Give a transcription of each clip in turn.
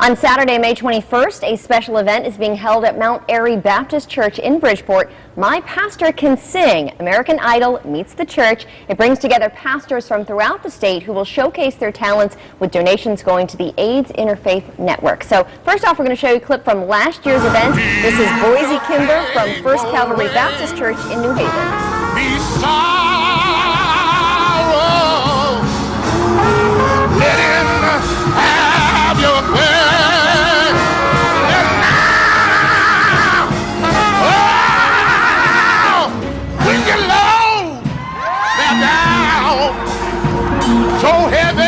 On Saturday, May 21st, a special event is being held at Mount Aery Baptist Church in Bridgeport. My Pastor Can Sing, American Idol meets the church. It brings together pastors from throughout the state who will showcase their talents with donations going to the Aids Interfaith Network. So first off, we're going to show you a clip from last year's event. This is Boise Kimber from First Calvary Baptist Church in New Haven. So heavy,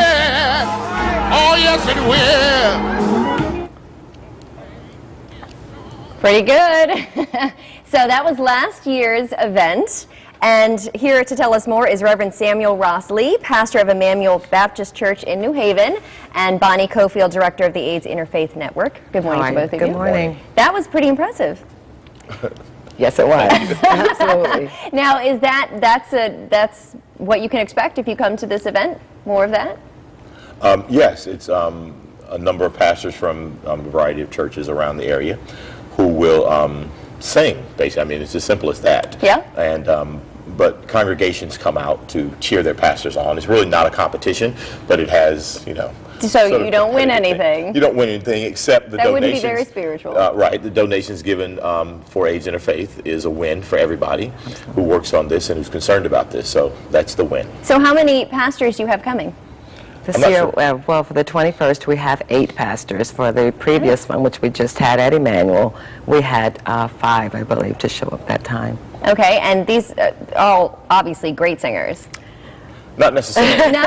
oh yes it will. Pretty good. So that was last year's event. And here to tell us more is Reverend Samuel Ross Lee, pastor of Immanuel Baptist Church in New Haven, and Bonnie Cofield, director of the Aids Interfaith Network. Good morning to both of you. Good morning. That was pretty impressive. Yes, it was. Absolutely. Now, is that's what you can expect if you come to this event? More of that? Yes, it's a number of pastors from a variety of churches around the area who will sing, basically. I mean, it's as simple as that. Yeah. And but congregations come out to cheer their pastors on. It's really not a competition, but it has, you know. So you don't win anything. You don't win anything except the donations. That wouldn't be very spiritual. Right. The donations given for Aids Interfaith is a win for everybody who works on this and who's concerned about this. So that's the win. So how many pastors do you have coming? This year, well, for the 21st, we have 8 pastors. For the previous one, which we just had at Immanuel, we had 5, I believe, to show up that time. Okay, and these all obviously great singers. Not necessarily. No?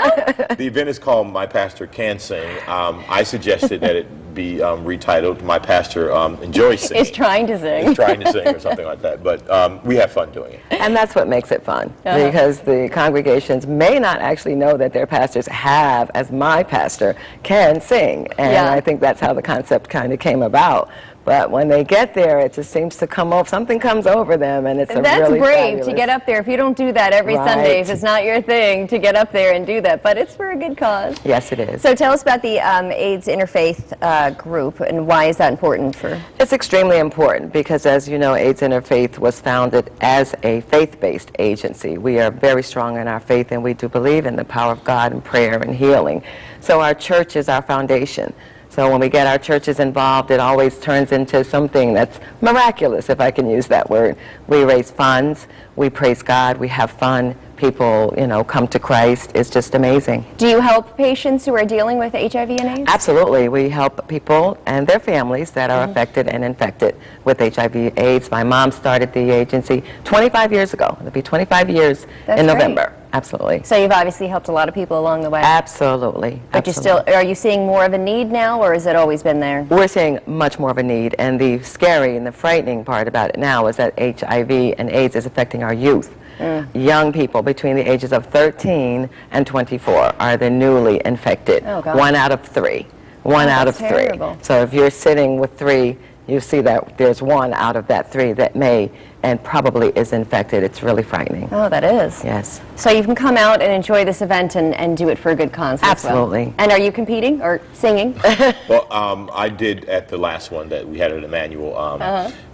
The event is called My Pastor Can Sing. I suggested that it be retitled My Pastor Enjoys Singing. Is trying to sing. Is trying to sing or something like that. But we have fun doing it. And that's what makes it fun, because the congregations may not actually know that their pastors have, as my pastor, can sing. And I think that's how the concept kind of came about. But when they get there, it just seems to come over, something comes over them, and it's a really brave fabulous. To get up there. If you don't do that every Sunday, if it's not your thing, to get up there and do that. But it's for a good cause. Yes, it is. So tell us about the AIDS Interfaith group, and why is that important for? It's extremely important because, as you know, AIDS Interfaith was founded as a faith-based agency. We are very strong in our faith, and we do believe in the power of God and prayer and healing. So our church is our foundation. So when we get our churches involved, it always turns into something that's miraculous, if I can use that word. We raise funds, we praise God, we have fun, people, you know, come to Christ. It's just amazing. Do you help patients who are dealing with HIV and AIDS? Absolutely. We help people and their families that are affected and infected with HIV AIDS. My mom started the agency 25 years ago. It'll be 25 years in November. Absolutely. So you've obviously helped a lot of people along the way. Absolutely. But are you seeing more of a need now, or has it always been there? We're seeing much more of a need, and the scary and the frightening part about it now is that HIV and AIDS is affecting our youth. Young people between the ages of 13 and 24 are the newly infected. Oh, God. 1 out of 3. 1 out of 3. Terrible. So if you're sitting with 3, you see that there's 1 out of that 3 that may and probably is infected. It's really frightening. Oh, that is. Yes. So you can come out and enjoy this event and do it for a good cause. Absolutely. As well. And are you competing or singing? Well, I did at the last one that we had at Immanuel,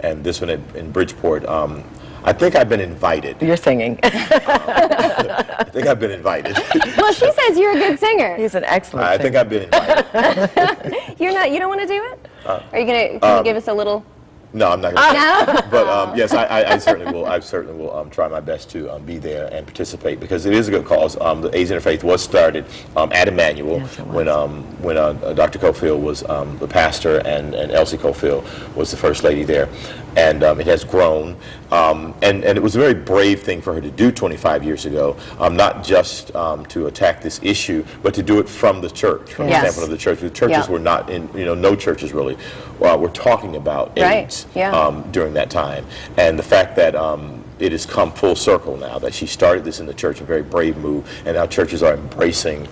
and this one in Bridgeport. I think I've been invited. You're singing. I think I've been invited. Well, she says you're a good singer. He's an excellent singer. I think I've been invited. You don't want to do it? Are you gonna? Can you give us a little? No, I'm not going to. No? But yes, I certainly will. I certainly will try my best to be there and participate, because it is a good cause. The AIDS Interfaith was started at Immanuel when Dr. Cofield was the pastor, and Elsie Cofield was the first lady there, and it has grown. And it was a very brave thing for her to do 25 years ago, not just to attack this issue, but to do it from the church, from the standpoint of the church. The churches were not in, no churches really were talking about AIDS during that time. And the fact that it has come full circle now, that she started this in the church, a very brave move, and now churches are embracing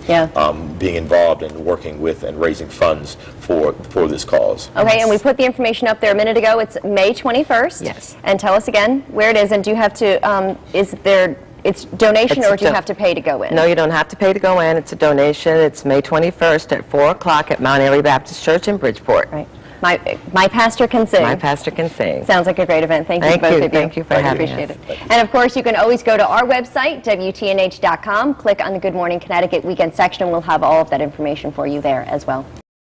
being involved and working with and raising funds for this cause. Okay, and we put the information up there a minute ago. It's May 21st. Yes. And tell us again where it is, and do you have to, is there it's donation, It's or do you do- have to pay to go in? No, you don't have to pay to go in. It's a donation. It's May 21st at 4 o'clock at Mount Aery Baptist Church in Bridgeport. Right. My pastor can sing. My pastor can sing. Sounds like a great event. Thank you Thank both you. of you. Thank you for Much having appreciated. us. And of course, you can always go to our website, WTNH.com, click on the Good Morning Connecticut Weekend section, and we'll have all of that information for you there as well.